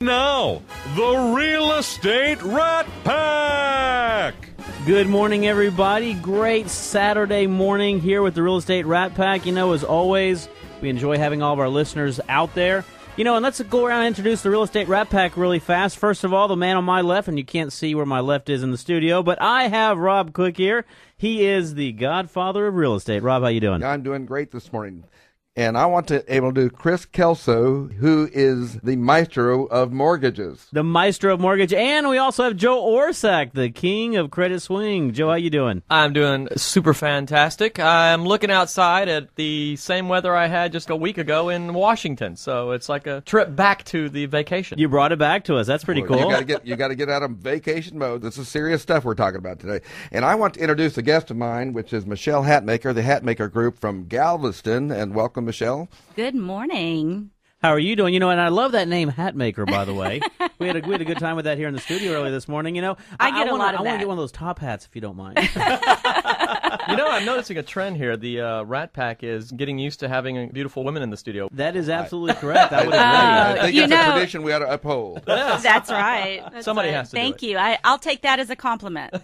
Now, the Real Estate Rat Pack! Good morning, everybody. Great Saturday morning here with the Real Estate Rat Pack. You know, as always, we enjoy having all of our listeners out there. You know, and let's go around and introduce the Real Estate Rat Pack really fast. First of all, the man on my left, and you can't see where my left is in the studio, but I have Rob Cook here. He is the godfather of real estate. Rob, how you doing? I'm doing great this morning. And I want to able to do Chris Kelso, who is the maestro of mortgages. The maestro of mortgage. And we also have Joe Orsak, the king of credit swing. Joe, how you doing? I'm doing super fantastic. I'm looking outside at the same weather I had just a week ago in Washington. So it's like a trip back to the vacation. You brought it back to us. That's pretty cool. You got to get out of vacation mode. This is serious stuff we're talking about today. And I want to introduce a guest of mine, which is Michelle Hatmaker, the Hatmaker Group from Galveston. And welcome, Michelle. Good morning. How are you doing? You know, and I love that name, Hatmaker, by the way. we had a good time with that here in the studio earlier this morning. You know, I want to get one of those top hats, if you don't mind. You know, I'm noticing a trend here. The Rat Pack is getting used to having beautiful women in the studio. That is absolutely correct. I would agree. I think it's a tradition we ought to uphold. That's right. Somebody has to Thank do it. you. I'll take that as a compliment.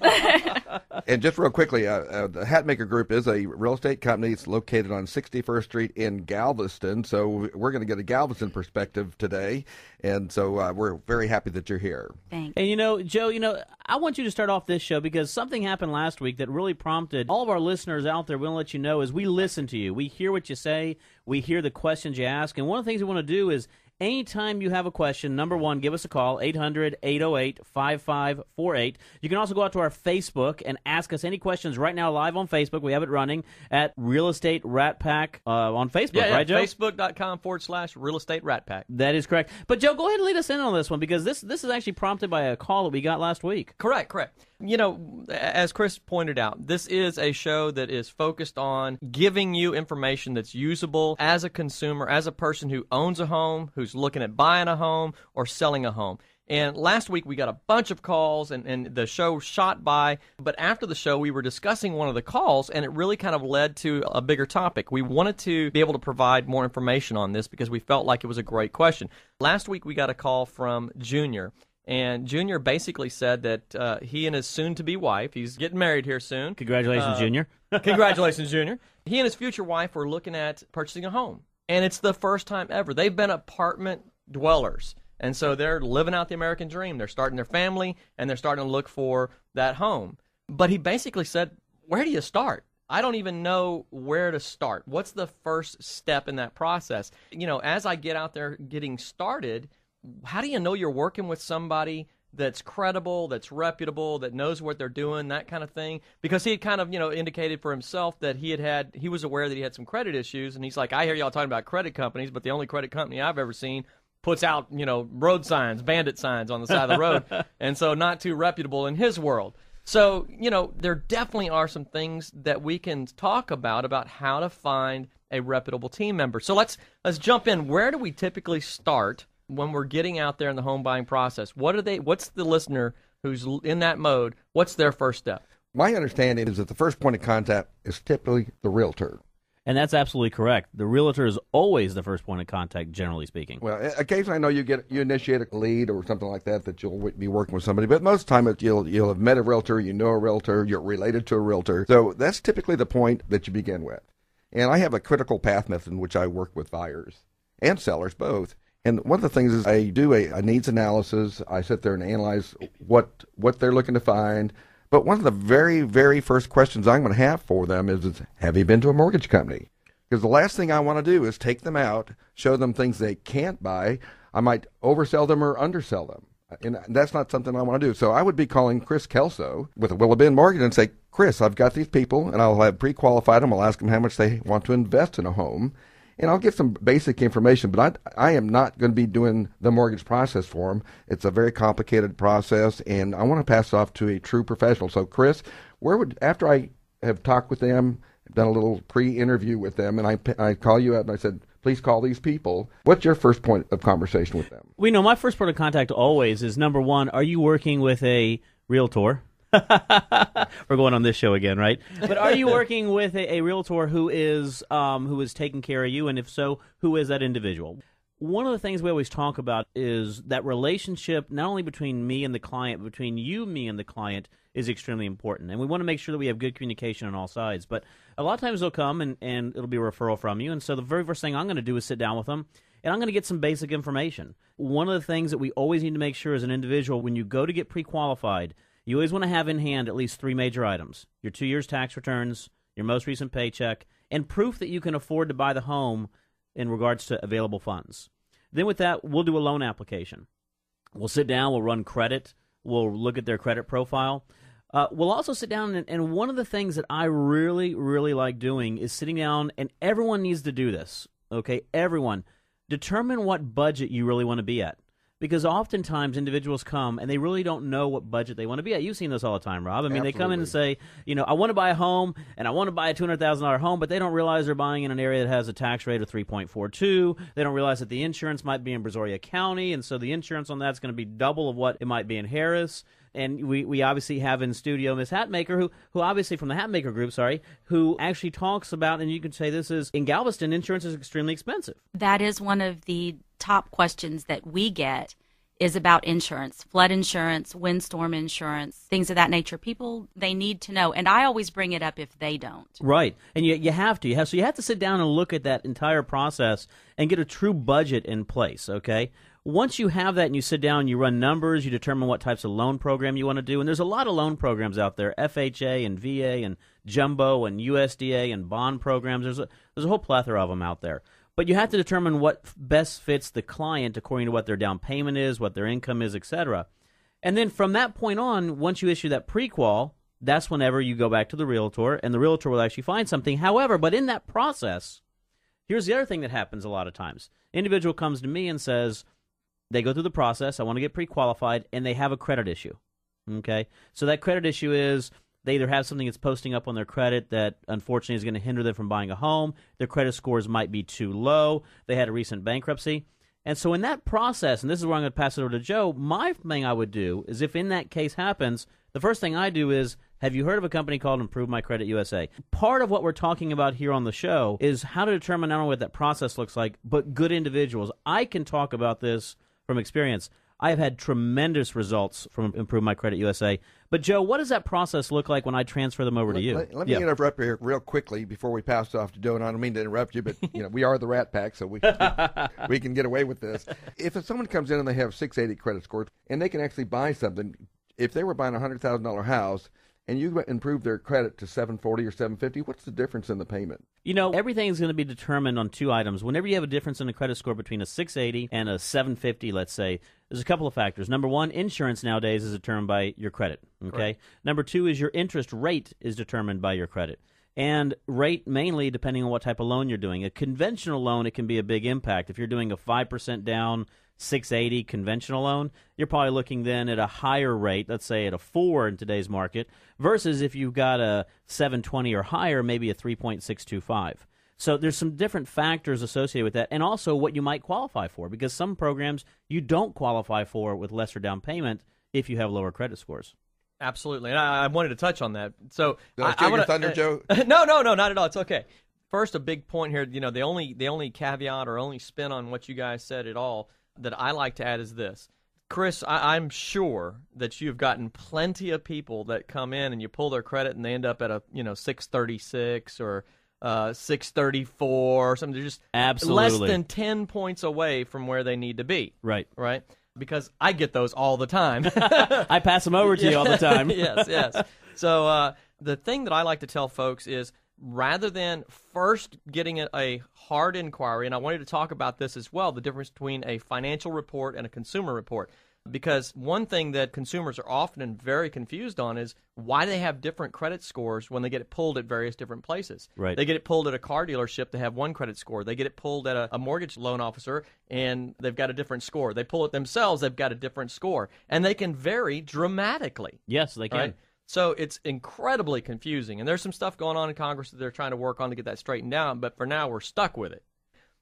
And just real quickly, the Hatmaker Group is a real estate company. It's located on 61st Street in Galveston. So we're going to get a Galveston perspective today. And so we're very happy that you're here. Thanks. And, you know, Joe, I want you to start off this show because something happened last week that really prompted all of our listeners out there. We want to let you know is we listen to you. We hear what you say. We hear the questions you ask. And one of the things we want to do is anytime you have a question, number one, give us a call, 800-808-5548. You can also go out to our Facebook and ask us any questions right now live on Facebook. We have it running at Real Estate Rat Pack on Facebook, right, Joe? Facebook.com/Real Estate Rat Pack. That is correct. But, Joe, go ahead and lead us in on this one because this is actually prompted by a call that we got last week. Correct. You know, as Chris pointed out, this is a show that is focused on giving you information that's usable as a consumer, as a person who owns a home, who's looking at buying a home or selling a home. And last week we got a bunch of calls and the show shot by, but after the show we were discussing one of the calls and it really kind of led to a bigger topic. We wanted to be able to provide more information on this because we felt like it was a great question. Last week we got a call from Junior. And Junior basically said that he and his soon-to-be wife, he's getting married here soon. Congratulations, Junior. Congratulations, Junior. He and his future wife were looking at purchasing a home. And it's the first time ever. They've been apartment dwellers. And so they're living out the American dream. They're starting their family, and they're starting to look for that home. But he basically said, where do you start? I don't even know where to start. What's the first step in that process? You know, as I get out there getting started, how do you know you're working with somebody that's credible, that's reputable, that knows what they're doing, that kind of thing? Because he had kind of, indicated for himself that he was aware that he had some credit issues, and he's like, I hear y'all talking about credit companies, but the only credit company I've ever seen puts out, road signs, bandit signs on the side of the road, and so not too reputable in his world. So, there definitely are some things that we can talk about how to find a reputable team member. So let's jump in. Where do we typically start when we're getting out there in the home buying process? What's the listener who's in that mode, what's their first step? My understanding is that the first point of contact is typically the realtor. And that's absolutely correct. The realtor is always the first point of contact, generally speaking. Well, occasionally I know you initiate a lead or something like that you'll be working with somebody, but most of the time you'll have met a realtor, you know a realtor, you're related to a realtor. So that's typically the point that you begin with. And I have a critical path method in which I work with buyers and sellers both. And one of the things is I do a needs analysis. I sit there and analyze what they're looking to find. But one of the very, very first questions I'm going to have for them is, have you been to a mortgage company? Because the last thing I want to do is take them out, show them things they can't buy. I might oversell them or undersell them. And that's not something I want to do. So I would be calling Chris Kelso with a Willow Bend Mortgage and say, Chris, I've got these people, and I'll have pre-qualified them. I'll ask them how much they want to invest in a home. And I'll get some basic information, but I am not going to be doing the mortgage process for them. It's a very complicated process, and I want to pass it off to a true professional. So, Chris, after I have talked with them, done a little pre-interview with them, and I call you up and I said, please call these people, what's your first point of conversation with them? Well, my first point of contact always is, number one, are you working with a realtor? We're going on this show again, right? But are you working with a realtor who is taking care of you? And if so, who is that individual? One of the things we always talk about is that relationship, not only between me and the client, but between you, me, and the client is extremely important. And we want to make sure that we have good communication on all sides. But a lot of times they'll come and it'll be a referral from you. And so the very first thing I'm going to do is sit down with them, and I'm going to get some basic information. One of the things that we always need to make sure as an individual, when you go to get pre-qualified, you always want to have in hand at least 3 major items: your 2 years tax returns, your most recent paycheck, and proof that you can afford to buy the home in regards to available funds. Then with that, we'll do a loan application. We'll sit down, we'll run credit, we'll look at their credit profile. We'll also sit down, and one of the things that I really, really like doing is sitting down, and everyone needs to do this, okay? Everyone. Determine what budget you really want to be at. Because oftentimes individuals come and they really don't know what budget they want to be at. You've seen this all the time, Rob. I mean, Absolutely. They come in and say, I want to buy a home and I want to buy a $200,000 home, but they don't realize they're buying in an area that has a tax rate of 3.42. They don't realize that the insurance might be in Brazoria County, and so the insurance on that's going to be double of what it might be in Harris. And we obviously have in studio Miss Hatmaker, who obviously from the Hatmaker group, who actually talks about, and you can say this is, in Galveston, insurance is extremely expensive. That is one of the top questions that we get is about insurance, flood insurance, windstorm insurance, things of that nature. People, they need to know. And I always bring it up if they don't. Right. And you have to. So you have to sit down and look at that entire process and get a true budget in place, okay? Once you have that and you sit down, you run numbers, you determine what types of loan program you want to do. And there's a lot of loan programs out there, FHA and VA and Jumbo and USDA and bond programs. There's a whole plethora of them out there. But you have to determine what best fits the client according to what their down payment is, what their income is, etc. And then from that point on, once you issue that pre-qual, that's whenever you go back to the realtor, and the realtor will actually find something. However, but in that process, here's the other thing that happens a lot of times. Individual comes to me and says, they go through the process, I want to get pre-qualified, and they have a credit issue. Okay? So that credit issue is they either have something that's posting up on their credit that unfortunately is going to hinder them from buying a home. Their credit scores might be too low. They had a recent bankruptcy. And so in that process, and this is where I'm going to pass it over to Joe, my thing I would do is if in that case happens, the first thing I do is, have you heard of a company called Improve My Credit USA? Part of what we're talking about here on the show is how to determine not only what that process looks like, but good individuals. I can talk about this from experience. I have had tremendous results from Improve My Credit USA. But, Joe, what does that process look like when I transfer them over to you? Let me interrupt here real quickly before we pass it off to Joe. And I don't mean to interrupt you, but we are the Rat Pack, so we can get away with this. If someone comes in and they have 680 credit scores and they can actually buy something, if they were buying a $100,000 house and you improve their credit to 740 or 750, what's the difference in the payment? Everything is going to be determined on 2 items. Whenever you have a difference in the credit score between a 680 and a 750, let's say, there's a couple of factors. Number 1, insurance nowadays is determined by your credit, okay? Correct. Number 2 is your interest rate is determined by your credit. And rate mainly depending on what type of loan you're doing. A conventional loan, it can be a big impact. If you're doing a 5% down, 680 conventional loan, you're probably looking then at a higher rate, let's say at a 4 in today's market, versus if you've got a 720 or higher, maybe a 3.625. So there's some different factors associated with that, and also what you might qualify for, because some programs you don't qualify for with lesser down payment if you have lower credit scores. Absolutely, and I wanted to touch on that. So Did I steal your thunder, Joe? No, not at all. It's okay. First, a big point here. The only caveat or only spin on what you guys said at all that I like to add is this. Chris, I'm sure that you've gotten plenty of people that come in and you pull their credit and they end up at a 636 or 634 or something. They're just Absolutely less than 10 points away from where they need to be. Right. Because I get those all the time. I pass them over to you all the time. Yes. So the thing that I like to tell folks is, rather than first getting a hard inquiry, and I wanted to talk about this as well, the difference between a financial report and a consumer report. Because one thing that consumers are often very confused on is why they have different credit scores when they get it pulled at various different places. Right. They get it pulled at a car dealership, they have one credit score. They get it pulled at a mortgage loan officer, and they've got a different score. They pull it themselves, they've got a different score. And they can vary dramatically. Yes, they can. Right? So it's incredibly confusing. And there's some stuff going on in Congress that they're trying to work on to get that straightened out, but for now we're stuck with it.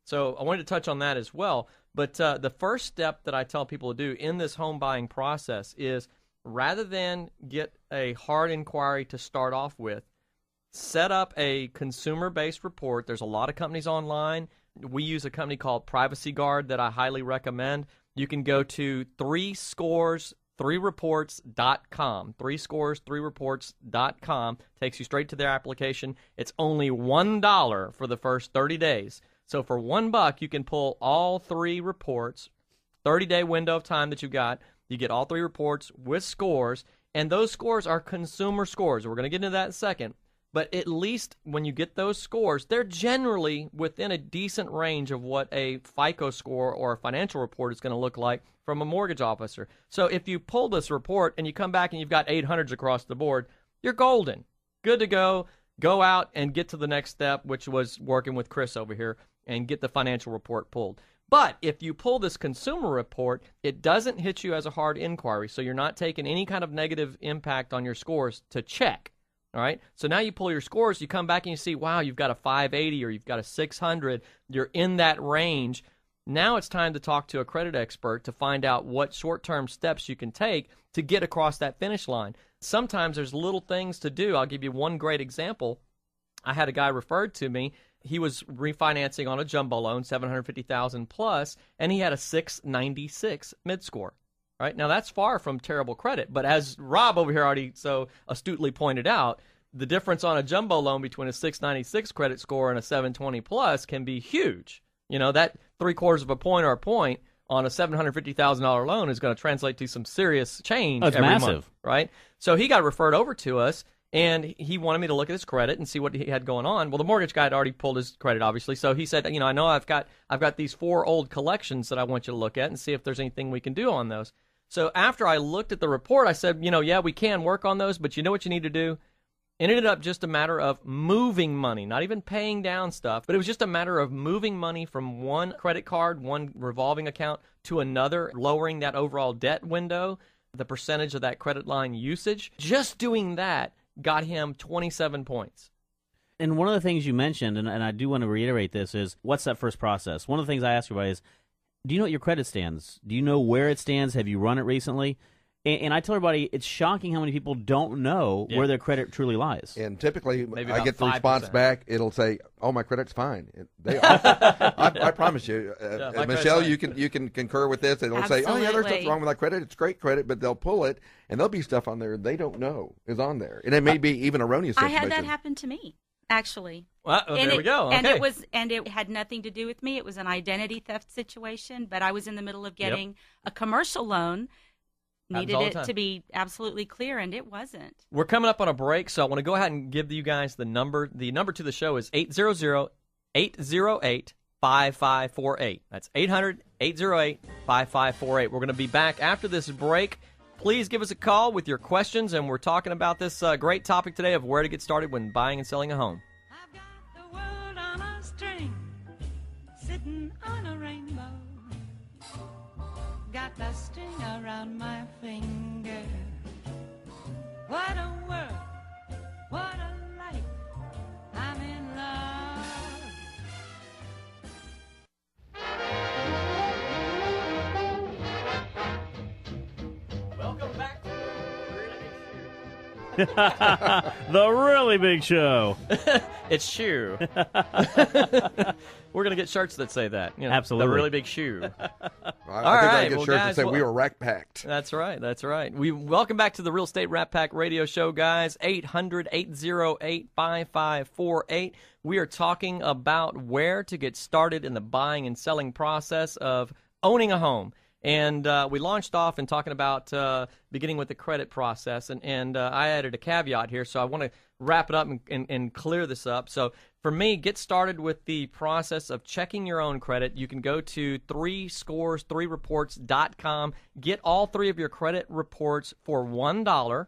So I wanted to touch on that as well. But the first step that I tell people to do in this home buying process is, rather than get a hard inquiry to start off with, set up a consumer-based report. There's a lot of companies online we use a company called Privacy Guard that I highly recommend. You can go to 3scores3reports.com. 3scores3reports.com takes you straight to their application. It's only $1 for the first 30 days. So for $1, you can pull all 3 reports, 30-day window of time that you've got. You get all 3 reports with scores, and those scores are consumer scores. We're going to get into that in a second. But at least when you get those scores, they're generally within a decent range of what a FICO score or a financial report is going to look like from a mortgage officer. So if you pull this report and you come back and you've got 800s across the board, you're golden. Good to go. Go out and get to the next step, which was working with Chris over here, and get the financial report pulled. But if you pull this consumer report, it doesn't hit you as a hard inquiry, so you're not taking any kind of negative impact on your scores to check. All right, so now you pull your scores, you come back and you see, wow, you've got a 580 or you've got a 600, you're in that range. Now it's time to talk to a credit expert to find out what short-term steps you can take to get across that finish line. Sometimes there's little things to do. I'll give you one great example. I had a guy referred to me. He was refinancing on a jumbo loan, $750,000 plus, and he had a 696 mid-score. Right? Now, that's far from terrible credit, but as Rob over here already so astutely pointed out, the difference on a jumbo loan between a 696 credit score and a 720 plus can be huge. You know, that 3/4 of a point or a point on a $750,000 loan is going to translate to some serious change every massive. month, right? So he got referred over to us, and he wanted me to look at his credit and see what he had going on. Well, the mortgage guy had already pulled his credit, obviously, so he said, you know, I know I've got these 4 old collections that I want you to look at and see if there's anything we can do on those. So after I looked at the report, I said, you know, yeah, we can work on those, but you know what you need to do? It ended up just a matter of moving money, not even paying down stuff, but it was just a matter of moving money from one credit card, one revolving account, to another, lowering that overall debt window, the percentage of that credit line usage. Just doing that got him 27 points. And one of the things you mentioned, and I do want to reiterate this, is what's that first process? One of the things I ask everybody is, do you know what your credit stands? Do you know where it stands? Have you run it recently? And I tell everybody, it's shocking how many people don't know where their credit truly lies. And typically, Maybe I get the 5%. response back. It'll say, "Oh, my credit's fine." I promise you, my Michelle, credit's you can concur with this. It'll say, "Oh yeah, there's nothing wrong with my credit. It's great credit," but they'll pull it, and there'll be stuff on there they don't know is on there, and it may be even erroneous I information. had that happen to me, actually. Well, there we go. Okay. And it had nothing to do with me. It was an identity theft situation, but I was in the middle of getting a commercial loan. Needed it to be absolutely clear, and it wasn't. We're coming up on a break, so I want to go ahead and give you guys the number. The number to the show is 800-808-5548. That's 800-808-5548. We're going to be back after this break. Please give us a call with your questions, and we're talking about this great topic today of where to get started when buying and selling a home. I've got the world on a string, sitting on a rainbow. Got the string around my finger. What a world, what a life, I'm in love. Welcome back to The really big show. It's shoe. We're going to get shirts that say that. You know, Absolutely. The really big shoe. I think All I right, get well, shirts guys, that say well- we were rack packed. That's right. That's right. We welcome back to the Real Estate Rat Pack Radio Show, guys. 800-808-5548. We are talking about where to get started in the buying and selling process of owning a home. And we launched off in talking about beginning with the credit process. And I added a caveat here, so I want to wrap it up and clear this up. So for me, get started with the process of checking your own credit. You can go to 3scores3reports.com, get all 3 of your credit reports for $1,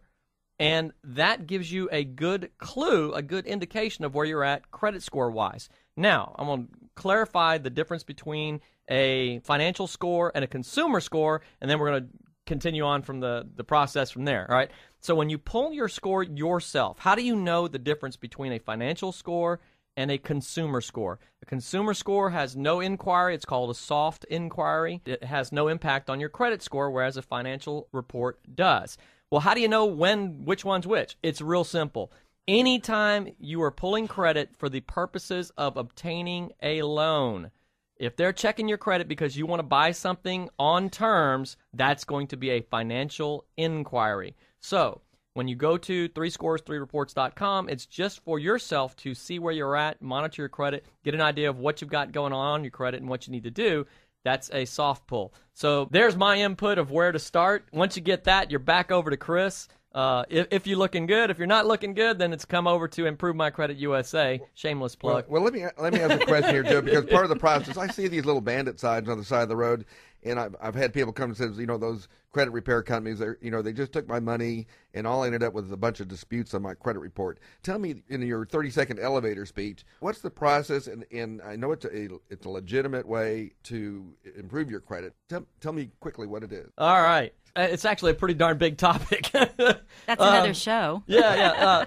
and that gives you a good clue, a good indication of where you're at credit score-wise. Now, I'm going to clarify the difference between a financial score and a consumer score, and then we're going to continue on from the process from there, all right? So when you pull your score yourself, how do you know the difference between a financial score and a consumer score? A consumer score has no inquiry. It's called a soft inquiry. It has no impact on your credit score, whereas a financial report does. Well, how do you know which one's which? It's real simple. Anytime you are pulling credit for the purposes of obtaining a loan, if they're checking your credit because you want to buy something on terms, that's going to be a financial inquiry. So when you go to 3scores3reports.com, it's just for yourself to see where you're at, monitor your credit, get an idea of what you've got going on your credit and what you need to do. That's a soft pull. So there's my input of where to start. Once you get that, you're back over to Chris. If you're looking good, if you're not looking good, then it's come over to Improve My Credit USA. Shameless plug. Well, let me ask a question here, Joe, because part of the process, I see these little bandit signs on the side of the road, and I've had people come and say, those credit repair companies, they just took my money, and all I ended up with is a bunch of disputes on my credit report. Tell me, in your 30-second elevator speech, what's the process? And I know it's a legitimate way to improve your credit. Tell me quickly what it is. All right. It's actually a pretty darn big topic. That's another show. Yeah.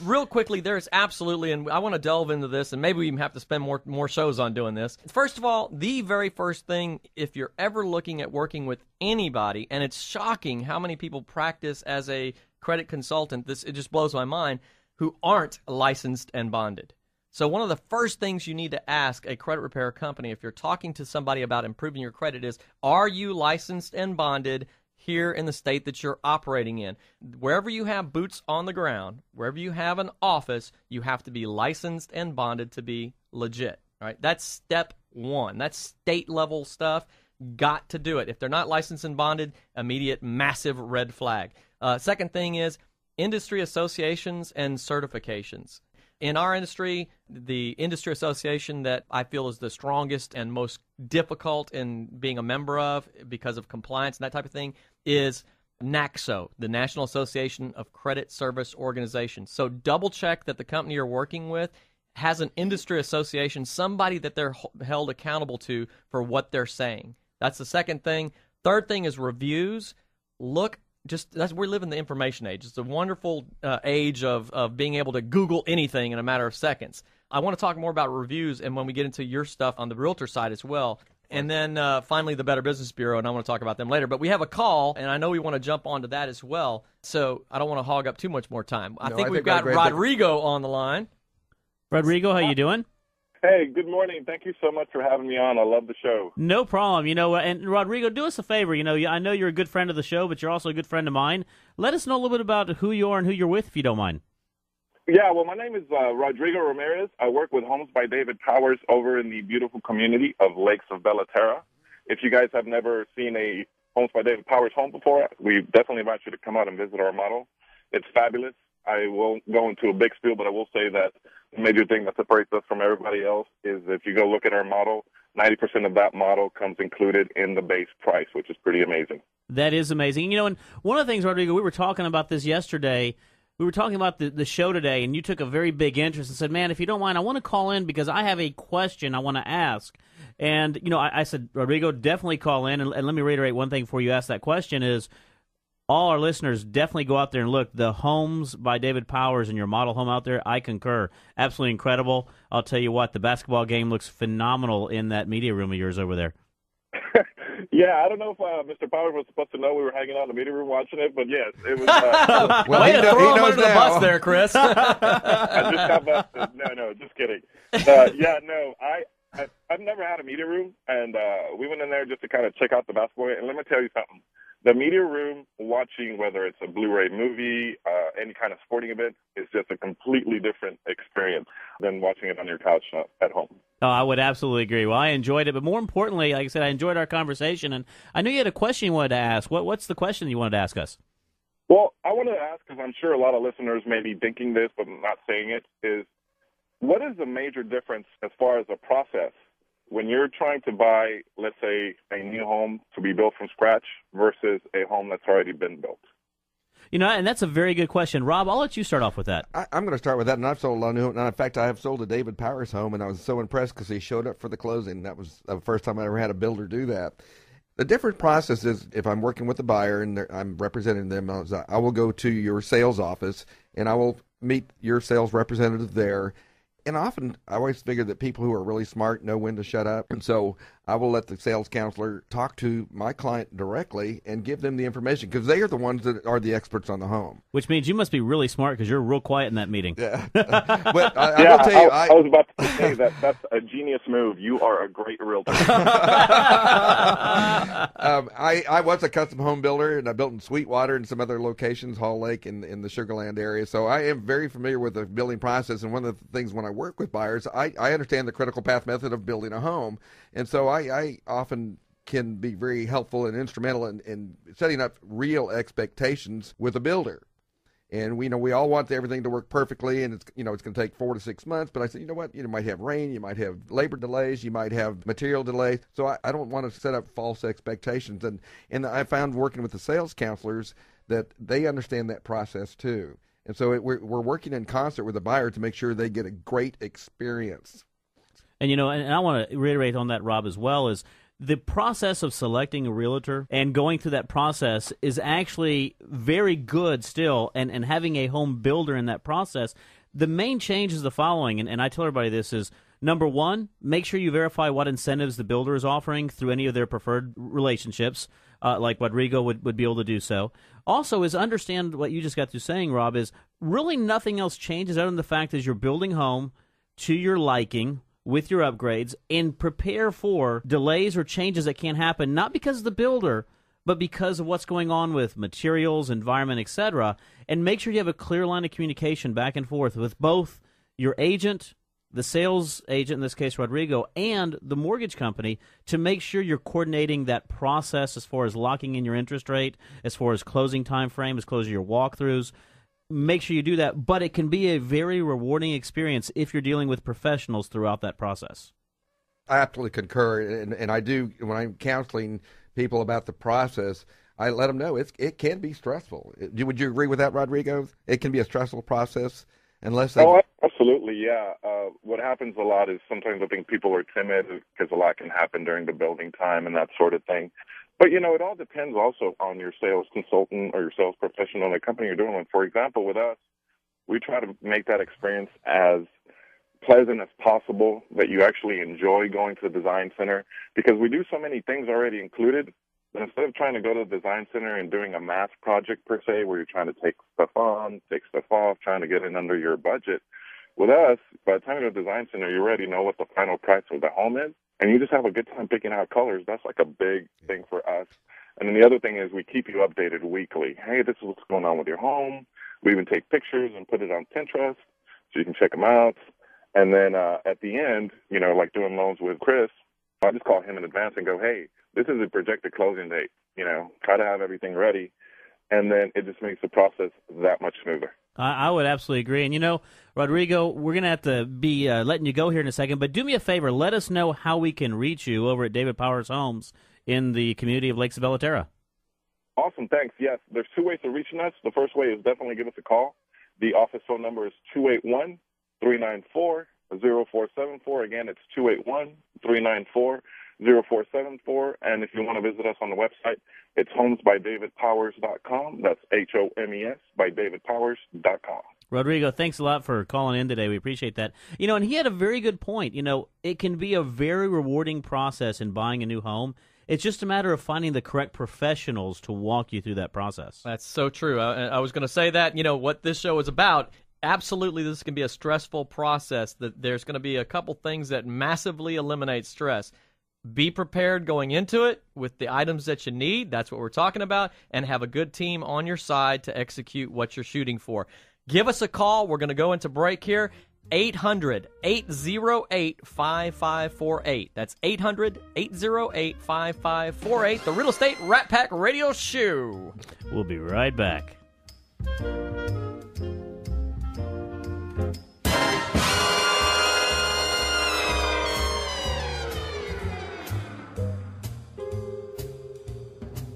Real quickly, there's absolutely, and I want to delve into this, and maybe we even have to spend more shows on doing this. First of all, the very first thing, if you're ever looking at working with anybody, and it's shocking how many people practice as a credit consultant, it just blows my mind, who aren't licensed and bonded. So one of the first things you need to ask a credit repair company if you're talking to somebody about improving your credit is, are you licensed and bonded here in the state that you're operating in? Wherever you have boots on the ground, wherever you have an office, you have to be licensed and bonded to be legit. Right? That's step one. That's state level stuff. Got to do it. If they're not licensed and bonded, immediate massive red flag. Second thing is industry associations and certifications. In our industry, the industry association that I feel is the strongest and most difficult in being a member of because of compliance and that type of thing is NACSO, the National Association of Credit Service Organizations. So double check that the company you're working with has an industry association, somebody that they're held accountable to for what they're saying. That's the second thing. Third thing is reviews. We live in the information age. It's a wonderful age of being able to Google anything in a matter of seconds. I want to talk more about reviews and when we get into your stuff on the realtor side as well. And then finally the Better Business Bureau, and I want to talk about them later. But we have a call, and I know we want to jump onto that as well. So I don't want to hog up too much more time. I think we've got Rodrigo on the line. Rodrigo, how you doing? Hey, good morning. Thank you so much for having me on. I love the show. No problem. And Rodrigo, do us a favor. I know you're a good friend of the show, but you're also a good friend of mine. Let us know a little bit about who you are and who you're with, if you don't mind. Yeah, well, my name is Rodrigo Ramirez. I work with Homes by David Powers over in the beautiful community of Lakes of Bella Terra. If you guys have never seen a Homes by David Powers home before, we definitely invite you to come out and visit our model. It's fabulous. I won't go into a big spiel, but I will say that the major thing that separates us from everybody else is if you go look at our model, 90% of that model comes included in the base price, which is pretty amazing. That is amazing. And one of the things, Rodrigo, we were talking about this yesterday. We were talking about the show today, and you took a very big interest and said, man, if you don't mind, I want to call in because I have a question I want to ask. And, I said, Rodrigo, definitely call in. And let me reiterate one thing before you ask that question is, all our listeners definitely go out there and look. The Homes by David Powers and your model home out there, I concur. Absolutely incredible. I'll tell you what, the basketball game looks phenomenal in that media room of yours over there. Yeah, I don't know if Mr. Powers was supposed to know we were hanging out in the media room watching it, but yes, it was. Well, way to throw him under the bus there, Chris. I just got busted. No, just kidding. I've never had a media room, and we went in there just to kind of check out the basketball. And let me tell you something. The media room, watching whether it's a Blu-ray movie, any kind of sporting event, is just a completely different experience than watching it on your couch at home. Oh, I would absolutely agree. Well, I enjoyed it, but more importantly, like I said, I enjoyed our conversation, and I knew you had a question you wanted to ask. What's the question you wanted to ask us? Well, I wanted to ask, because I'm sure a lot of listeners may be thinking this but not saying it, is what is the major difference as far as the process when you're trying to buy, let's say, a new home to be built from scratch versus a home that's already been built? And that's a very good question. Rob, I'll let you start off with that. I'm going to start with that, and I've sold a lot of new homes. In fact, I have sold a David Powers home, and I was so impressed because he showed up for the closing. That was the first time I ever had a builder do that. The different process is if I'm working with the buyer and I'm representing them, I will go to your sales office, and I will meet your sales representative there. And often, I always figure that people who are really smart know when to shut up. And so I will let the sales counselor talk to my client directly and give them the information because they are the ones that are the experts on the home. Which means you must be really smart because you're real quiet in that meeting. Yeah. But I will tell you, I was about to say that's a genius move. You are a great realtor. I was a custom home builder, and I built in Sweetwater and some other locations, Hall Lake in the Sugarland area. So I am very familiar with the building process. And one of the things when I work with buyers, I understand the critical path method of building a home. And so I often can be very helpful and instrumental in setting up real expectations with a builder. And we all want everything to work perfectly, and it's going to take 4 to 6 months. But I said, you know what? You might have rain, you might have labor delays, you might have material delays. So I don't want to set up false expectations. And I found working with the sales counselors that they understand that process too. And so we're working in concert with the buyer to make sure they get a great experience. And and I want to reiterate on that, Rob, as well, is the process of selecting a realtor and going through that process is actually very good still, and having a home builder in that process. The main change is the following, and I tell everybody this is, number one, make sure you verify what incentives the builder is offering through any of their preferred relationships, like Rodrigo would be able to do so. Also is understand what you just got through saying, Rob, is really nothing else changes other than the fact that you're building home to your liking, with your upgrades, and prepare for delays or changes that can happen, not because of the builder, but because of what's going on with materials, environment, etc. And make sure you have a clear line of communication back and forth with both your agent, the sales agent, in this case Rodrigo, and the mortgage company to make sure you're coordinating that process as far as locking in your interest rate, as far as closing time frame, as closing your walkthroughs. Make sure you do that, but it can be a very rewarding experience if you're dealing with professionals throughout that process. I absolutely concur, and I do, when I'm counseling people about the process, I let them know it can be stressful. Would you agree with that, Rodrigo? It can be a stressful process unless they... Oh, absolutely, yeah. What happens a lot is sometimes I think people are timid because a lot can happen during the building time and that sort of thing. But, it all depends also on your sales consultant or your sales professional and the company you're doing with. For example, with us, we try to make that experience as pleasant as possible, that you actually enjoy going to the design center, because we do so many things already included that instead of trying to go to the design center and doing a mass project per se, where you're trying to take stuff on, take stuff off, trying to get in under your budget, with us, by the time you go to the design center, you already know what the final price of the home is. And you just have a good time picking out colors. That's like a big thing for us. And then the other thing is we keep you updated weekly. Hey, this is what's going on with your home. We even take pictures and put it on Pinterest so you can check them out. And then at the end, like doing loans with Chris, I just call him in advance and go, hey, this is a projected closing date. Try to have everything ready. And then it just makes the process that much smoother. I would absolutely agree. And, Rodrigo, we're going to have to be letting you go here in a second, but do me a favor. Let us know how we can reach you over at David Powers Homes in the community of Lakes of Bellaterra. Awesome, thanks. Yes, there's 2 ways of reaching us. The first way is definitely give us a call. The office phone number is 281-394-0474. Again, it's 281-394-0474. And if you want to visit us on the website, it's homesbydavidpowers.com. That's HOMES by davidpowers.com. Rodrigo, thanks a lot for calling in today. We appreciate that. And he had a very good point. It can be a very rewarding process in buying a new home. It's just a matter of finding the correct professionals to walk you through that process. That's so true. I was going to say that, what this show is about. Absolutely, this can be a stressful process. That there's going to be a couple things that massively eliminate stress. Be prepared going into it with the items that you need. That's what we're talking about. And have a good team on your side to execute what you're shooting for. Give us a call. We're going to go into break here. 800-808-5548. That's 800-808-5548. The Real Estate Rat Pack Radio Show. We'll be right back.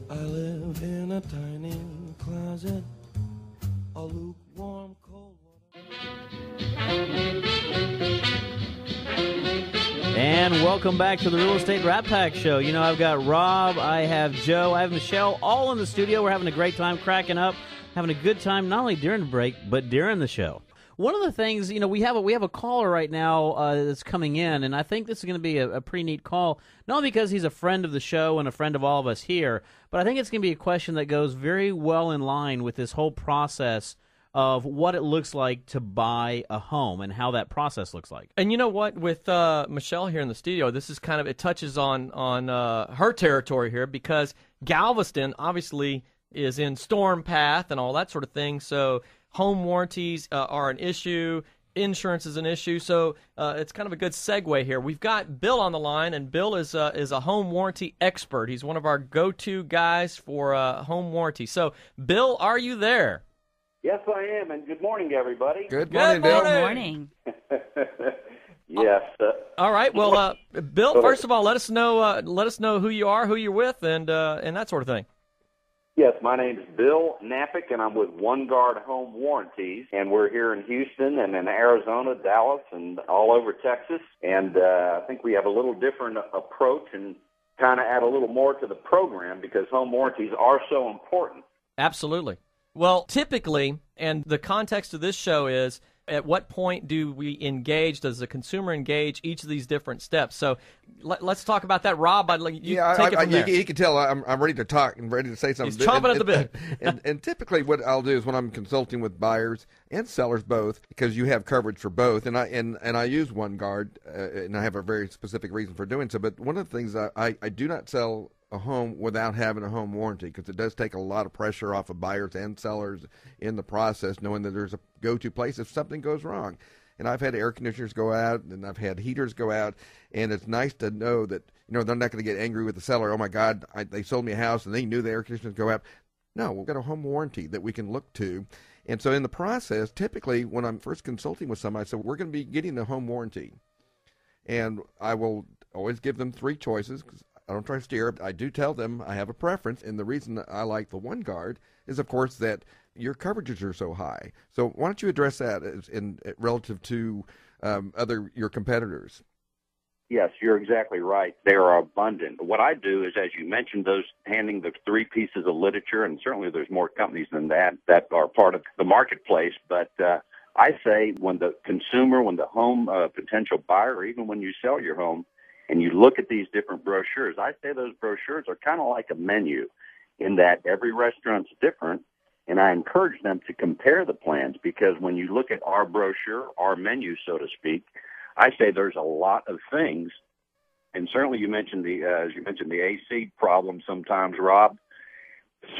I live in a tiny closet, a lukewarm cold water. And welcome back to the Real Estate Rat Pack Show. I've got Rob, I have Joe, I have Michelle, all in the studio. We're having a great time, cracking up, having a good time, not only during the break, but during the show. One of the things, we have a caller right now that's coming in, and I think this is going to be a pretty neat call, not only because he's a friend of the show and a friend of all of us here, but I think it's going to be a question that goes very well in line with this whole process of what it looks like to buy a home and how that process looks like. And you know what? With Michelle here in the studio, this is it touches on her territory here, because Galveston obviously is in storm path and all that sort of thing, so home warranties are an issue. Insurance is an issue, so it's kind of a good segue here. We've got Bill on the line, and Bill is a home warranty expert. He's one of our go-to guys for home warranty. So, Bill, are you there? Yes, I am, and good morning, everybody. Good morning, Bill. Good morning. Yes. All right. Well, Bill, first of all, let us know who you are, who you're with, and that sort of thing. Yes, my name is Bill Nappick, and I'm with One Guard Home Warranties, and we're here in Houston and in Arizona, Dallas, and all over Texas. And I think we have a little different approach and kind of add a little more to the program because home warranties are so important. Absolutely. Well, typically, and the context of this show is, at what point do we engage, does the consumer engage each of these different steps? So let's talk about that. Rob, take it from there. You can tell I'm ready to talk and ready to say something. He's chomping at the bit. And typically what I'll do is when I'm consulting with buyers and sellers both, because you have coverage for both, and I use One Guard, and I have a very specific reason for doing so, but one of the things I do not sell a home without having a home warranty, because it does take a lot of pressure off of buyers and sellers in the process, knowing that there's a go-to place if something goes wrong. And I've had air conditioners go out, and I've had heaters go out, and it's nice to know that they're not going to get angry with the seller. Oh my God, they sold me a house and they knew the air conditioners go out. No, we've got a home warranty that we can look to. And so in the process, typically when I'm first consulting with somebody, I say we're going to be getting a home warranty, and I will always give them three choices, because I don't try to steer. I do tell them I have a preference, and the reason that I like the One Guard is, of course, that your coverages are so high. So why don't you address that in relative to your competitors? Yes, you're exactly right. They are abundant. What I do is, as you mentioned, handing the three pieces of literature, and certainly there's more companies than that are part of the marketplace, but I say when the consumer, when the home potential buyer, or even when you sell your home, and you look at these different brochures, I say those brochures are kind of like a menu in that every restaurant's different, and I encourage them to compare the plans, because when you look at our brochure, our menu, so to speak, I say there's a lot of things, and certainly you mentioned the AC problem sometimes, Rob.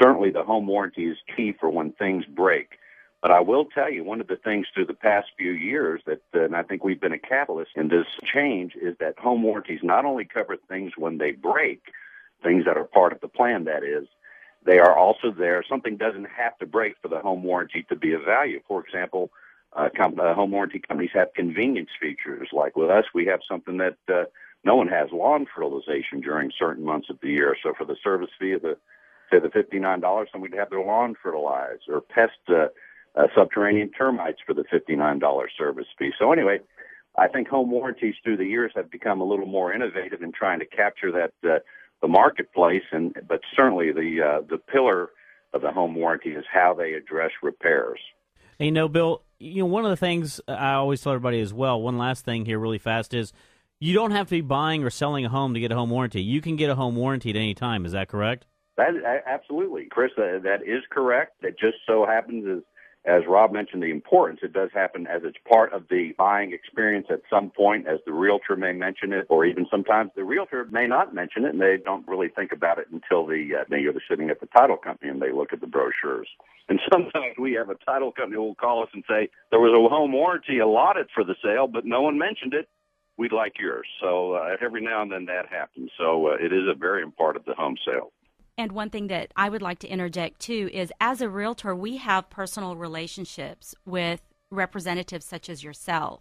Certainly the home warranty is key for when things break. But I will tell you, one of the things through the past few years that, and I think we've been a catalyst in this change, is that home warranties not only cover things when they break, things that are part of the plan, that is, they are also there. Something doesn't have to break for the home warranty to be of value. For example, home warranty companies have convenience features. Like with us, we have something that no one has, lawn fertilization during certain months of the year. So for the service fee of the $59, somebody would have their lawn fertilized, or pest subterranean termites for the $59 service fee. So anyway, I think home warranties through the years have become a little more innovative in trying to capture that the marketplace, but certainly the pillar of the home warranty is how they address repairs. Hey, Bill, one of the things I always tell everybody as well, one last thing here really fast, is you don't have to be buying or selling a home to get a home warranty. You can get a home warranty at any time. Is that correct? Absolutely, Chris, that is correct. It just so happens, as Rob mentioned, the importance, it does happen as it's part of the buying experience at some point, as the realtor may mention it, or even sometimes the realtor may not mention it, and they don't really think about it until they're sitting at the title company and they look at the brochures. And sometimes we have a title company who will call us and say, there was a home warranty allotted for the sale, but no one mentioned it. We'd like yours. So every now and then that happens. So it is a very important of the home sale. And one thing that I would like to interject, too, is as a realtor, we have personal relationships with representatives such as yourself.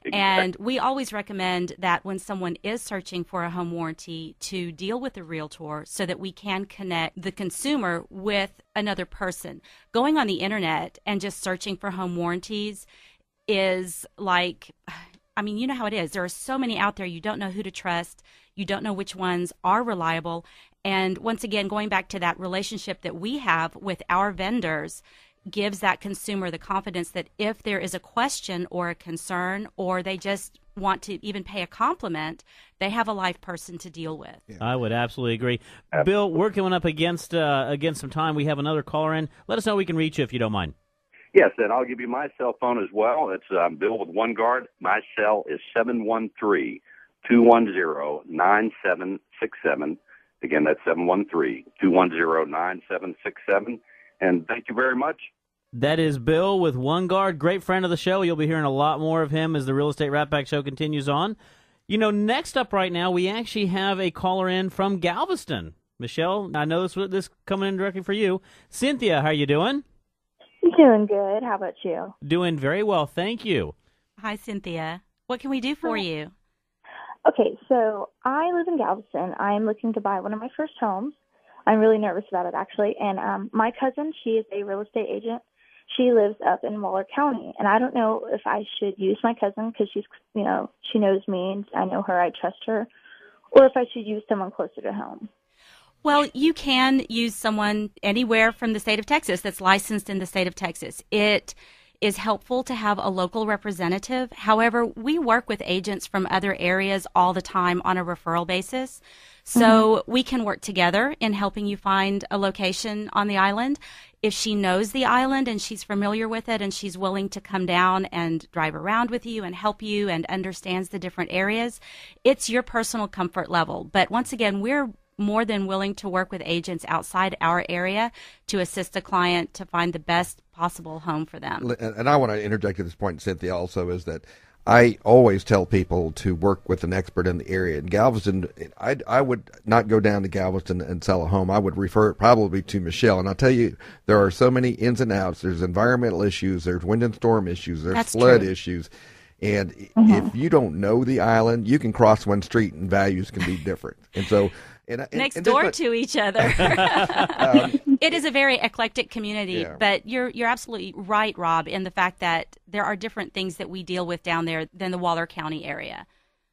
Exactly. And we always recommend that when someone is searching for a home warranty to deal with a realtor so that we can connect the consumer with another person. Going on the Internet and just searching for home warranties is like, you know how it is. There are so many out there. You don't know who to trust. You don't know which ones are reliable. And once again, going back to that relationship that we have with our vendors, gives that consumer the confidence that if there is a question or a concern, or they just want to even pay a compliment, they have a live person to deal with. Yeah. I would absolutely agree. Bill, we're coming up against some time. We have another caller in. Let us know we can reach you if you don't mind. Yes, and I'll give you my cell phone as well. It's Bill with OneGuard. My cell is 713-210-9767. Again, that's 713-210-9767. And thank you very much. That is Bill with OneGuard, great friend of the show. You'll be hearing a lot more of him as the Real Estate Rat Pack show continues on. You know, next up right now, we actually have a caller in from Galveston. Michelle, I know this coming in directly for you. Cynthia, how are you doing? Doing good. How about you? Doing very well, thank you. Hi, Cynthia. What can we do for you? Okay, so I live in Galveston. I'm looking to buy one of my first homes. I'm really nervous about it, actually. And my cousin, she is a real estate agent. She lives up in Waller County. And I don't know if I should use my cousin because she's, you know, she knows me and I know her, I trust her, or if I should use someone closer to home. Well, you can use someone anywhere from the state of Texas that's licensed in the state of Texas. It is helpful to have a local representative. However, we work with agents from other areas all the time on a referral basis. So we can work together in helping you find a location on the island. If she knows the island and she's familiar with it and she's willing to come down and drive around with you and help you and understands the different areas, it's your personal comfort level. But once again, we're more than willing to work with agents outside our area to assist a client to find the best possible home for them. And I want to interject at this point, Cynthia, also, is that I always tell people to work with an expert in the area. In Galveston, I would not go down to Galveston and sell a home. I would refer it probably to Michelle. And I'll tell you, there are so many ins and outs. There's environmental issues. There's wind and storm issues. There's flood issues. And if you don't know the island, you can cross one street and values can be different. And so... next door to each other. It is a very eclectic community, but you're absolutely right, Rob, in the fact that there are different things that we deal with down there than the Waller County area.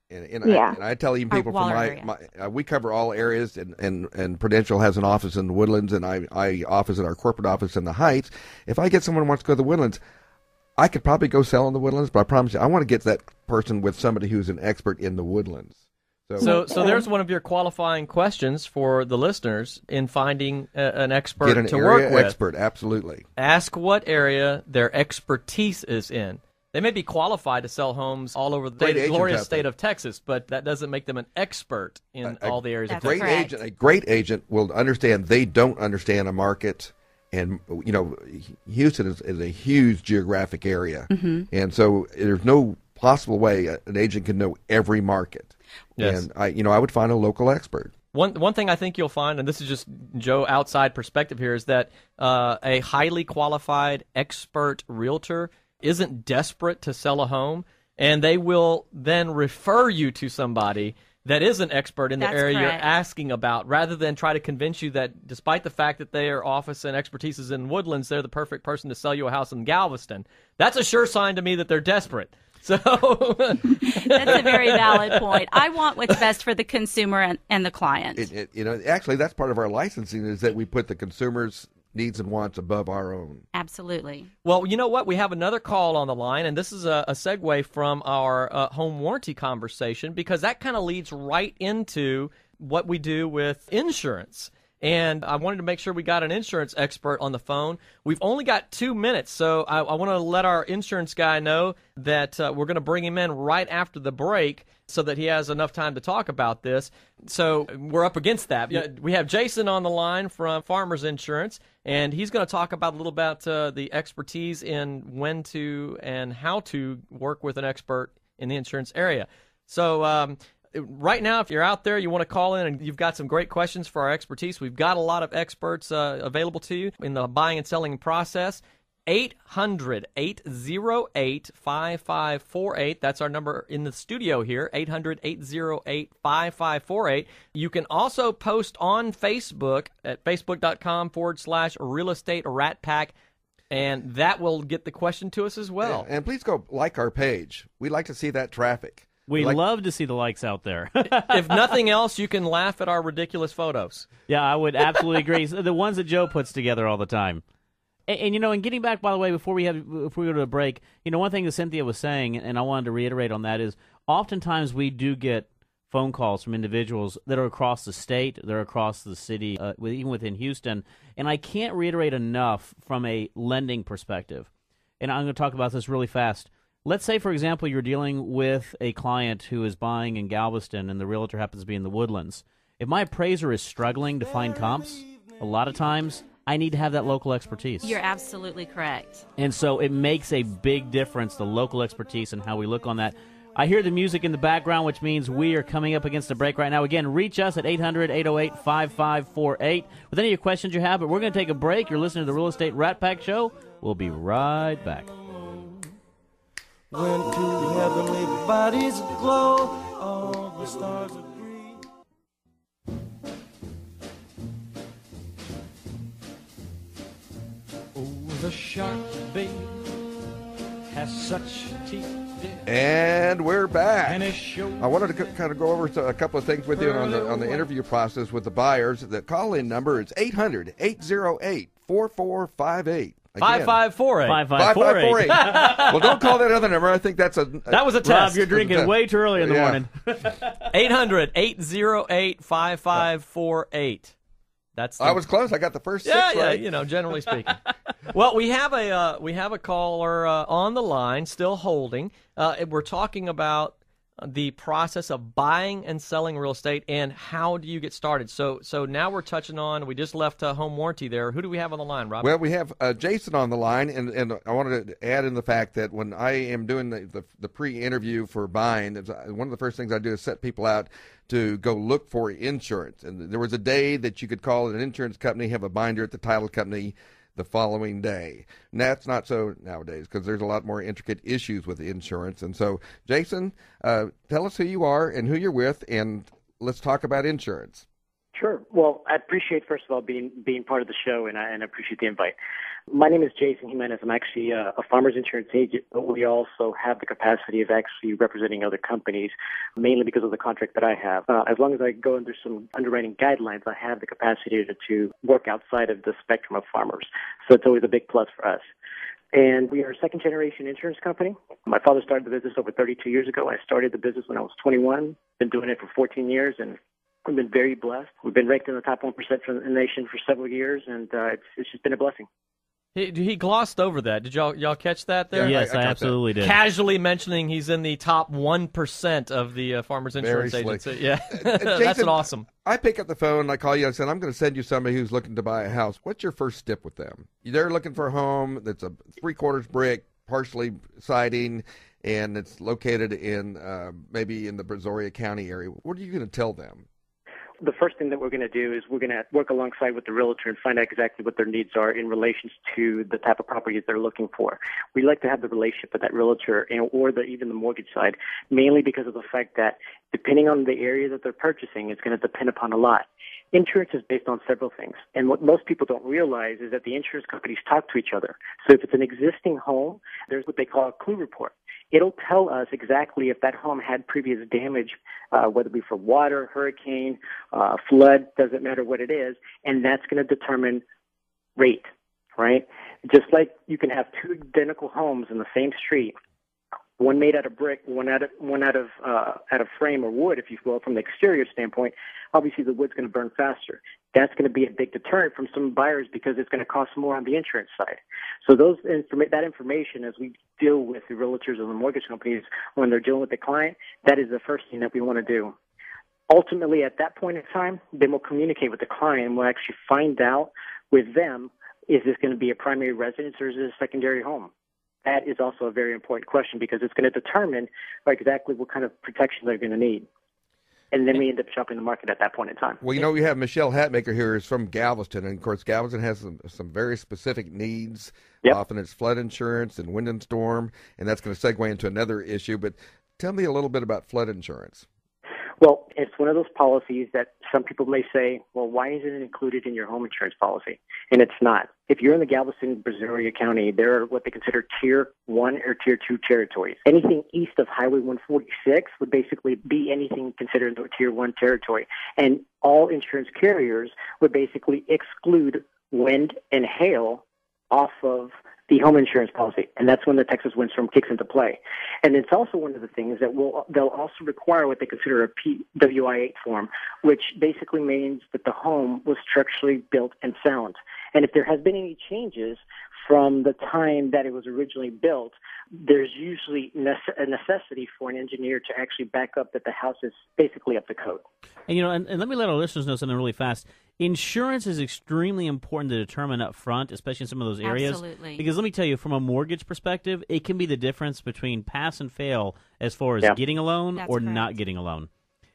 And I tell even people from we cover all areas, and Prudential has an office in the Woodlands, and I office at our corporate office in the Heights. If I get someone who wants to go to the Woodlands, I could probably go sell in the Woodlands, but I promise you, I want to get that person with somebody who's an expert in the Woodlands. So there's one of your qualifying questions for the listeners in finding an expert to work with. Get an area expert, absolutely. Ask what area their expertise is in. They may be qualified to sell homes all over the glorious state of Texas, but that doesn't make them an expert in all the areas of Texas. A great agent will understand they don't understand a market. And, you know, Houston is a huge geographic area. And so there's no possible way an agent can know every market. Yes. And I would find a local expert. One thing I think you'll find, and this is just Joe outside perspective here, is that a highly qualified expert realtor isn't desperate to sell a home, and they will then refer you to somebody that is an expert in the area you're asking about, rather than try to convince you that despite the fact that their office and expertise is in Woodlands, they're the perfect person to sell you a house in Galveston. That's a sure sign to me that they're desperate. So that's a very valid point. I want what's best for the consumer and the client. Actually, that's part of our licensing is that we put the consumer's needs and wants above our own. Absolutely. Well, you know what? We have another call on the line, and this is a segue from our home warranty conversation, because that kind of leads right into what we do with insurance. And I wanted to make sure we got an insurance expert on the phone. We've only got 2 minutes, so I want to let our insurance guy know that we're going to bring him in right after the break so that he has enough time to talk about this. So we're up against that. We have Jason on the line from Farmers Insurance, and he's going to talk about a little about the expertise in when to and how to work with an expert in the insurance area. So right now, if you're out there, you want to call in and you've got some great questions for our expertise, we've got a lot of experts available to you in the buying and selling process. 800-808-5548. That's our number in the studio here, 800-808-5548. You can also post on Facebook at facebook.com/Real Estate Rat Pack, and that will get the question to us as well. And please go like our page. We'd like to see that traffic. We love to see the likes out there. If nothing else, you can laugh at our ridiculous photos. Yeah, I would absolutely agree. The ones that Joe puts together all the time. And getting back, by the way, before we go to a break, one thing that Cynthia was saying, and I wanted to reiterate on that, is oftentimes we do get phone calls from individuals that are across the state, they're across the city, even within Houston, and I can't reiterate enough from a lending perspective. And I'm going to talk about this really fast. Let's say, for example, you're dealing with a client who is buying in Galveston and the realtor happens to be in the Woodlands. If my appraiser is struggling to find comps, a lot of times I need to have that local expertise. You're absolutely correct. And so it makes a big difference, the local expertise and how we look on that. I hear the music in the background, which means we are coming up against a break right now. Again, reach us at 800-808-5548 with any of your questions you have. But we're going to take a break. You're listening to the Real Estate Rat Pack Show. We'll be right back. When two heavenly bodies glow, all the stars agree. Oh, the shark, babe, has such teeth. And we're back. And it shows. I wanted to kind of go over a couple of things with you on the interview process with the buyers. The call-in number is 800-808-4458. 5548. 5548. Well, don't call that other number. I think that's that was a test. Rob, you're drinking way too early in the morning. 800-808-5548. I was close. I got the first six right. Yeah, generally speaking. Well, we have a caller on the line, still holding. We're talking about the process of buying and selling real estate and how do you get started. So now we're touching on, we just left home warranty there. Who do we have on the line, Rob? Well, we have Jason on the line, and I wanted to add in the fact that when I am doing the pre-interview for buying, one of the first things I do is set people out to go look for insurance. And there was a day that you could call an insurance company, have a binder at the title company the following day. And that's not so nowadays because there's a lot more intricate issues with insurance. And so, Jason, tell us who you are and who you're with, and let's talk about insurance. Sure. Well, I appreciate, first of all, being part of the show, and I appreciate the invite. My name is Jason Jiminez. I'm actually a farmer's insurance agent, but we also have the capacity of actually representing other companies, mainly because of the contract that I have. As long as I go under some underwriting guidelines, I have the capacity to work outside of the spectrum of farmers. So it's always a big plus for us. And we are a second-generation insurance company. My father started the business over 32 years ago. I started the business when I was 21, been doing it for 14 years, and we've been very blessed. We've been ranked in the top 1% from the nation for several years, and it's just been a blessing. He glossed over that. Did y'all catch that there? Yes, I absolutely did. Casually mentioning he's in the top 1% of the farmers insurance agency. Yeah, Jason, that's awesome. I pick up the phone, I call you, I said, I'm going to send you somebody who's looking to buy a house. What's your first step with them? They're looking for a home that's a 3/4 brick, partially siding, and it's located in maybe in the Brazoria County area. What are you going to tell them? The first thing that we're going to do is we're going to work alongside with the realtor and find out exactly what their needs are in relation to the type of properties they're looking for. We like to have the relationship with that realtor or even the mortgage side, mainly because of the fact that depending on the area that they're purchasing, it's going to depend upon a lot. Insurance is based on several things, and what most people don't realize is that the insurance companies talk to each other. So if it's an existing home, there's what they call a clue report. It'll tell us exactly if that home had previous damage, whether it be for water, hurricane, flood, doesn't matter what it is, and that's going to determine rate, right? Just like you can have two identical homes in the same street, one made out of brick, one out of frame or wood, if you will, from the exterior standpoint. Obviously, the wood's going to burn faster. That's going to be a big deterrent from some buyers because it's going to cost more on the insurance side. So that information, as we deal with the realtors and the mortgage companies when they're dealing with the client, that is the first thing that we want to do. Ultimately, at that point in time, then we'll communicate with the client and we'll actually find out with them, is this going to be a primary residence or is it a secondary home? That is also a very important question because it's going to determine exactly what kind of protection they're going to need. And then we end up shopping the market at that point in time. Well, we have Michelle Hatmaker here who's from Galveston. And, of course, Galveston has some very specific needs. Yep. Often it's flood insurance and wind and storm, and that's going to segue into another issue. But tell me a little bit about flood insurance. Well, it's one of those policies that some people may say, well, why isn't it included in your home insurance policy? And it's not. If you're in the Galveston, Brazoria County, there are what they consider Tier 1 or Tier 2 territories. Anything east of Highway 146 would basically be anything considered a Tier 1 territory. And all insurance carriers would basically exclude wind and hail off of the home insurance policy, and that's when the Texas windstorm kicks into play. And it's also one of the things that they'll also require what they consider a PWI-8 form, which basically means that the home was structurally built and sound. And if there has been any changes from the time that it was originally built, there's usually a necessity for an engineer to actually back up that the house is basically up to code. And, you know, and let me let our listeners know something really fast. Insurance is extremely important to determine up front, especially in some of those areas. Absolutely. Because let me tell you, from a mortgage perspective, it can be the difference between pass and fail as far as getting a loan That's or correct. not getting a loan.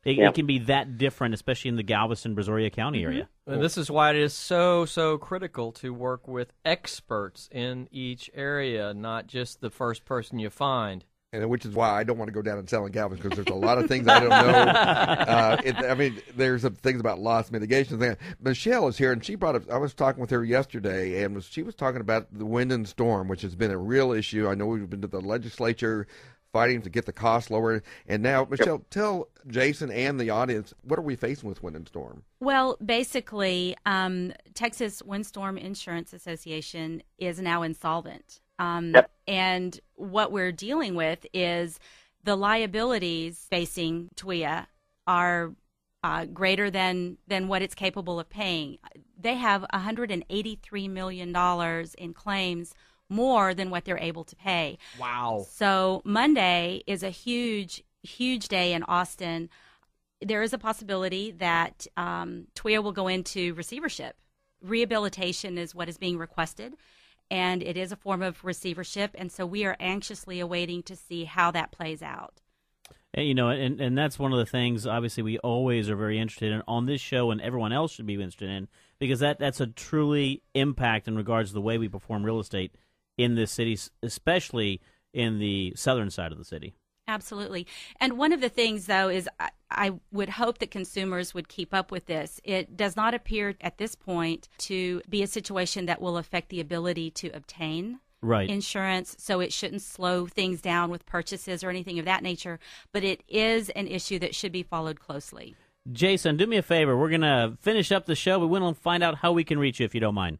It can be that different, especially in the Galveston-Brazoria County area. And this is why it is so critical to work with experts in each area, not just the first person you find. And which is why I don't want to go down and sell in Galveston, because there's a lot of things I don't know. I mean, there's some things about loss mitigation. Michelle is here, and she brought up, I was talking with her yesterday, and she was talking about the wind and storm, which has been a real issue. I know we've been to the legislature fighting to get the cost lower. And now, Michelle, tell Jason and the audience, what are we facing with wind and storm? Well, basically, Texas Windstorm Insurance Association is now insolvent. And what we're dealing with is the liabilities facing TWIA are greater than what it's capable of paying. They have $183 million in claims, more than what they're able to pay. Wow. So Monday is a huge day in Austin. There is a possibility that TWIA will go into receivership. Rehabilitation is what is being requested, and it is a form of receivership, and so we are anxiously awaiting to see how that plays out. And, you know, and that's one of the things, obviously, we always are very interested in on this show, and everyone else should be interested in, because that's a truly impact in regards to the way we perform real estate in this city, especially in the southern side of the city. Absolutely. And one of the things, though, is I would hope that consumers would keep up with this. It does not appear at this point to be a situation that will affect the ability to obtain insurance, so it shouldn't slow things down with purchases or anything of that nature, but it is an issue that should be followed closely. Jason, do me a favor. We're going to finish up the show, but we want to find out how we can reach you, if you don't mind.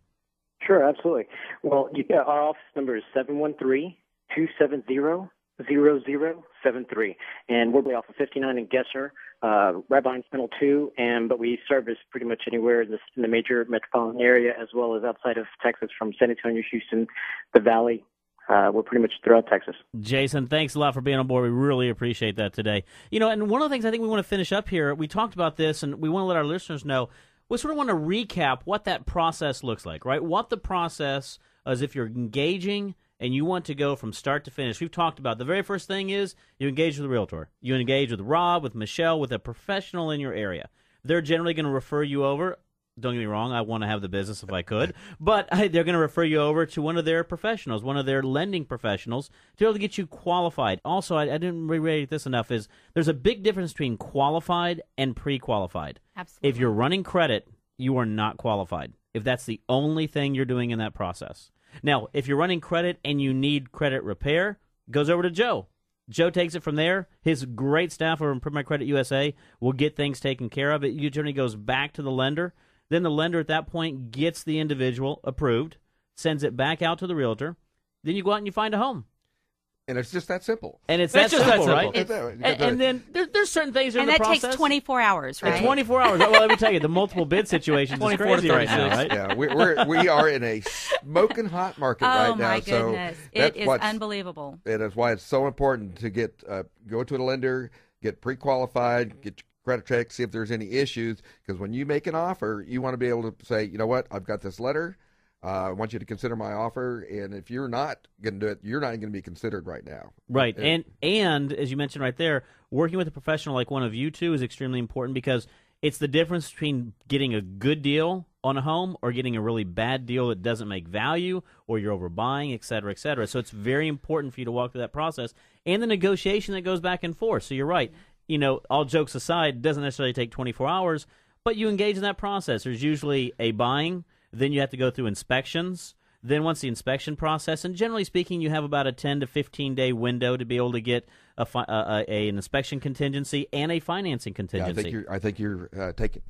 Sure, absolutely. Well, our office number is 713-270-0073, and we're off of 59 in Gessner, right behind Spindle 2, but we service pretty much anywhere in the major metropolitan area, as well as outside of Texas, from San Antonio, Houston, the Valley. We're pretty much throughout Texas. Jason, thanks a lot for being on board. We really appreciate that today. You know, and one of the things I think we want to finish up here, we talked about this, and we want to let our listeners know, we sort of want to recap what that process looks like, right? What the process is if you're engaging and you want to go from start to finish. We've talked about the very first thing is you engage with a realtor. You engage with Rob, with Michelle, with a professional in your area. They're generally going to refer you over. Don't get me wrong, I want to have the business if I could, but they're going to refer you over to one of their professionals, one of their lending professionals, to be able to get you qualified. Also, I didn't reiterate this enough, is there's a big difference between qualified and pre-qualified. Absolutely. If you're running credit, you are not qualified, if that's the only thing you're doing in that process. Now, if you're running credit and you need credit repair, it goes over to Joe. Joe takes it from there. His great staff over in My Credit USA will get things taken care of. It usually goes back to the lender. Then the lender at that point gets the individual approved, sends it back out to the realtor. Then you go out and you find a home. And it's just that simple. And it's that simple, right? And then there's certain things in the process. And that takes 24 hours, right? 24 hours. Well, let me tell you, the multiple bid situation is crazy right now, right? Yeah, we are in a smoking hot market right now. Oh, my goodness. It is unbelievable. It is why it's so important to get go to a lender, get pre-qualified, get your credit check, see if there's any issues, because when you make an offer, you want to be able to say, you know what, I've got this letter. I want you to consider my offer, and if you're not going to do it, you're not going to be considered right now. Right, and as you mentioned right there, working with a professional like one of you two is extremely important, because it's the difference between getting a good deal on a home or getting a really bad deal that doesn't make value, or you're overbuying, et cetera, et cetera. So it's very important for you to walk through that process and the negotiation that goes back and forth. So you're right. You know, all jokes aside, it doesn't necessarily take 24 hours, but you engage in that process. There's usually a buying. Then you have to go through inspections. Then once the inspection process, and generally speaking, you have about a 10 to 15-day window to be able to get an inspection contingency and a financing contingency. Yeah, I think you're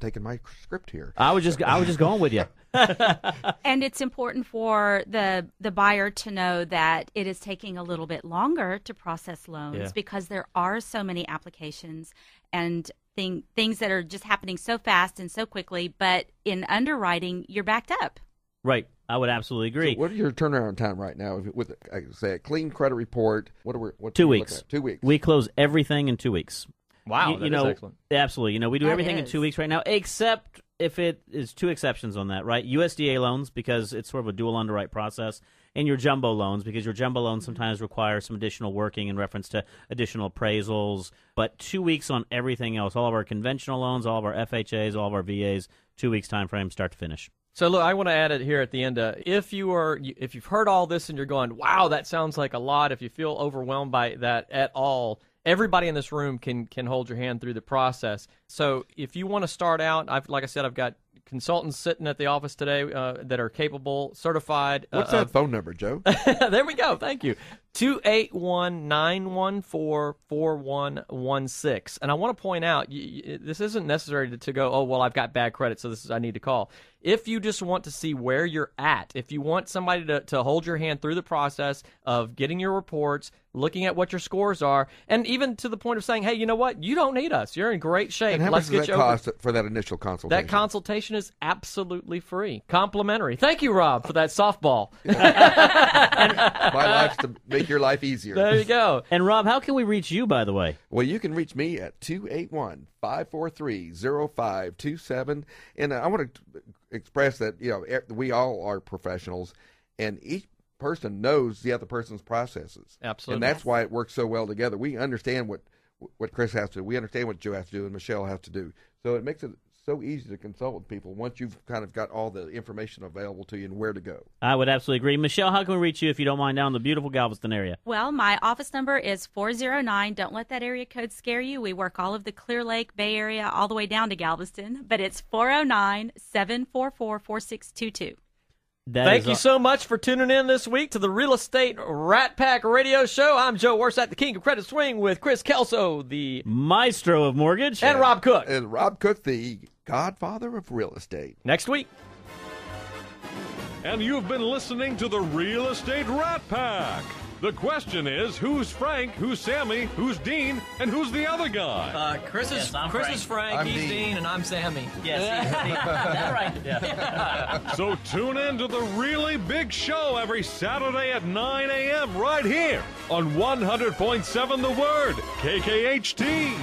taking my script here. I was just going with you. And it's important for the buyer to know that it is taking a little bit longer to process loans because there are so many applications and things that are just happening so fast and so quickly. But in underwriting, you're backed up. Right. I would absolutely agree. So what is your turnaround time right now? With, say, a clean credit report, what 2 weeks. 2 weeks. We close everything in 2 weeks. Wow, that is excellent. Absolutely. We do everything in 2 weeks right now, except if it is two exceptions on that, right? USDA loans, because it's sort of a dual underwrite process, and your jumbo loans, because your jumbo loans sometimes require some additional working in reference to additional appraisals. But 2 weeks on everything else, all of our conventional loans, all of our FHAs, all of our VAs, 2 weeks time frame, start to finish. So look, I want to add it here at the end. If you've heard all this and you're going, wow, that sounds like a lot. If you feel overwhelmed by that at all, everybody in this room can hold your hand through the process. So if you want to start out, like I said, I've got consultants sitting at the office today that are capable, certified. What's that phone number, Joe? There we go. Thank you. 281-914-4116. And I want to point out, this isn't necessary to go, oh, well, I've got bad credit, so I need to call. If you just want to see where you're at, if you want somebody to hold your hand through the process of getting your reports, looking at what your scores are, and even to the point of saying, hey, you know what? You don't need us. You're in great shape. And how much does that cost for that initial consultation? That consultation is absolutely free, complimentary. Thank you, Rob, for that softball. My life's to make your life easier. There you go. And Rob, how can we reach you, by the way? Well, you can reach me at 281-543-0527. And I want to express that, we all are professionals, and each person knows the other person's processes. Absolutely. And that's why it works so well together. We understand what Chris has to do. We understand what Joe has to do and Michelle has to do. So it makes it so easy to consult with people once you've kind of got all the information available to you and where to go. I would absolutely agree. Michelle, how can we reach you, if you don't mind, down in the beautiful Galveston area? Well, my office number is 409. Don't let that area code scare you. We work all of the Clear Lake, Bay Area, all the way down to Galveston. But it's 409-744-4622. Thank you so much for tuning in this week to the Real Estate Rat Pack Radio Show. I'm Joe Warsat, the King of Credit Swing, with Chris Kelso, the Maestro of Mortgage, and Rob Cook. And Rob Cook, the Godfather of Real Estate. Next week. And you've been listening to the Real Estate Rat Pack. The question is, who's Frank, who's Sammy, who's Dean, and who's the other guy? Chris is Frank, I'm he's Dean. Dean, and I'm Sammy. Yes, that's right. Yeah. So tune in to the really big show every Saturday at 9 a.m. right here on 100.7 The Word, KKHT.